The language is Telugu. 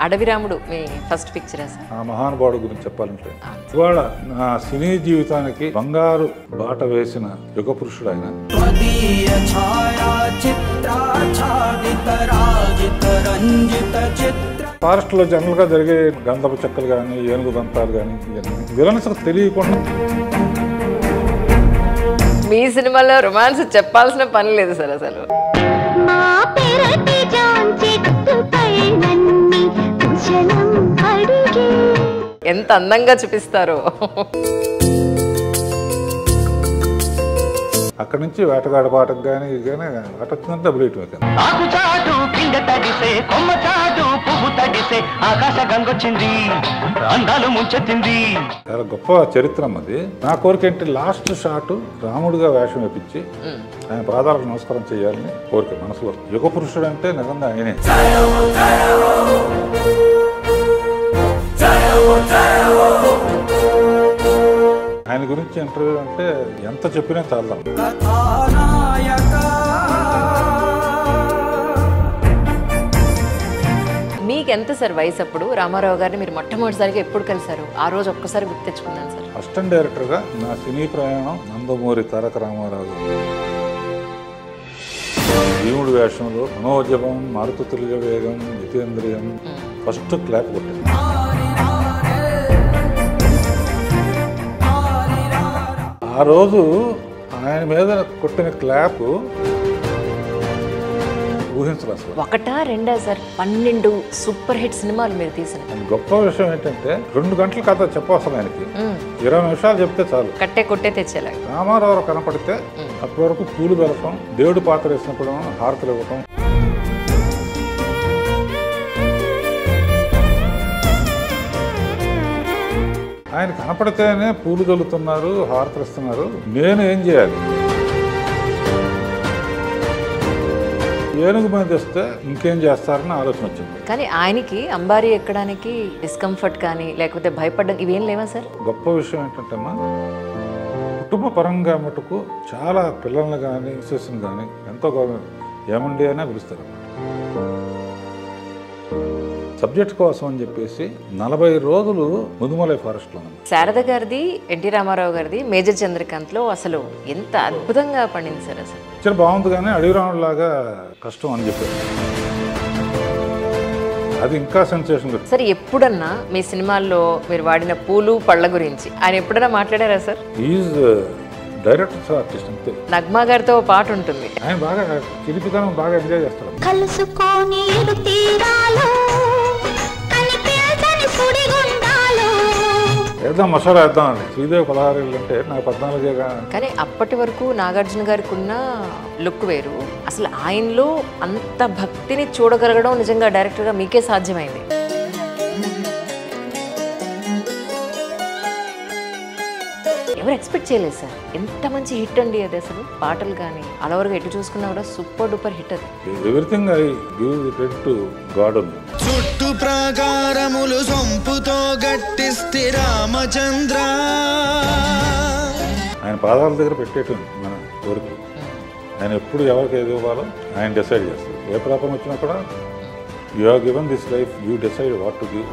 అడవి రాముడు మీ ఫస్ట్ పిక్చరా సార్? ఆ మహానుభావుడు గురించి చెప్పాలంటే ఇవాళ నా సినీ జీవితానికి బంగారు బాట వేసిన యుగ పురుషుడు ఆయన. ఫారెస్ట్ లో జనరల్ గా జరిగే గంధపు చెక్కలు కానీ ఏనుగు దంతాలు కానీ విలన్స్ తెలియకుండా మీ సినిమాలో రొమాన్స్ చెప్పాల్సిన పని లేదు సార్ అసలు. ఎంత అందంగా చూపిస్తారో. అక్కడి నుంచి వేటగాడ పాటకు కానీ ఇది కానీ ఆట వచ్చిందంటే డబ్బులు ఇటు చాలా గొప్ప చరిత్ర అది. నా కోరిక ఏంటి లాస్ట్ షాట్ రాముడిగా వేషం వేపించి ఆయన పాదాలకు నమస్కారం చేయాలని కోరిక మనసులో. యుగ పురుషుడు అంటే నిజంగా ఆయనే. ఆయన గురించి ఇంటర్వ్యూ అంటే ఎంత చెప్పినా చాలదాం. మీకు ఎంత సార్ వయసు అప్పుడు రామారావు గారిని మీరు మొట్టమొదటిసారిగా ఎప్పుడు కలిసారు? ఆ రోజు ఒక్కసారి గుర్తు తెచ్చుకున్నాను సార్. అసిస్టెంట్ డైరెక్టర్గా నా సినీ ప్రయాణం నందమూరి తారక రామారావు గారు. భీముడు వేషంలో మనోజవం, మారుతు తిరిగ వేగం, జితేంద్రియం ఫస్ట్ క్లాప్ కొట్టింది. ఆ రోజు ఆయన మీద కొట్టిన క్లాప్ ఊహించలేదు అసలు. ఒకటా రెండా సార్? 12 సూపర్ హిట్ సినిమాలు మీరు తీసిన. గొప్ప విషయం ఏంటంటే 2 గంటల కథ చెప్పవసరం ఆయనకి 20 నిమిషాలు చెప్తే చాలు. కట్టే కొట్టే తెచ్చేలా. రామారావు కనపడితే అప్పటి వరకు పూలు బెలటం, దేవుడి పాత్ర వేసినప్పుడు హారతలు ఇవ్వటం. ఆయన కనపడితేనే పూలు చల్లుతున్నారు, హారతలు ఇస్తున్నారు. నేను ఏం చేయాలి? ఏనుగు మీద తెస్తే ఇంకేం చేస్తారని ఆలోచన వచ్చింది. కానీ ఆయనకి అంబారీ ఎక్కడానికి డిస్కంఫర్ట్ కానీ లేకపోతే భయపడడం ఇవేం లేవా సార్? గొప్ప విషయం ఏంటంటే అమ్మా, కుటుంబ పరంగా మటుకు చాలా పిల్లల్ని కానీ మిస్సెస్ని కానీ ఎంతో ఏమండి అయినా పిలుస్తారు. సబ్జెక్ట్ కోసం అని చెప్పేసి 40 రోజులు ముదుమలై ఫారెస్ట్లో. శారద గారిది, ఎన్టీ రామారావు గారిది, మేజర్ చంద్రకాంత్లో అసలు ఎంత అద్భుతంగా పండింది సార్. అసలు పిక్చర్ బాగుంది కానీ అడవిరాముడు లాగా కష్టం అని చెప్పారు. అది ఇంకా సెన్సేషన్. సార్ ఎప్పుడన్నా మీ సినిమాల్లో మీరు వాడిన పూలు పళ్ళ గురించి ఆయన ఎప్పుడన్నా మాట్లాడారా సార్? ఈజ్ డైరెక్టర్ ఆర్టిస్ట్ అంతే. నగ్మా గారితో పాట ఉంటుంది. ఆయన బాగా చిలిపితనం బాగా ఎంజాయ్ చేస్తారు. వేద్దాం మసాలా వేద్దాం అండి. శ్రీదేవి 16 ఏళ్ళు అంటే నాకు 14. కానీ అప్పటి వరకు నాగార్జున గారికి ఉన్న లుక్ వేరు. అసలు ఆయనలో అంత భక్తిని చూడగలగడం నిజంగా డైరెక్టర్గా మీకే సాధ్యమైంది. ఎవరు ఎక్స్పెక్ట్ చేయలేదు సార్. ఎంత మంచి హిట్ అండి అది. అసలు పాటలు కానీ అలవరుగా ఎటు చూసుకున్నా కూడా సూపర్ డూపర్ హిట్ అది. Everything I give the credit to God only. చుట్టు ప్రాకారములు సొంపుతో గట్టిస్తే రామచంద్ర. ఆయన పాదాల దగ్గర పెట్టేటుంది మన కోరిక. ఆయన ఎప్పుడు ఎవరికి ఏది ఇవ్వాలో ఆయన డిసైడ్ చేస్తారు. ఏ ప్రాబ్లం వచ్చినా కూడా you have given this life, you decide what to give.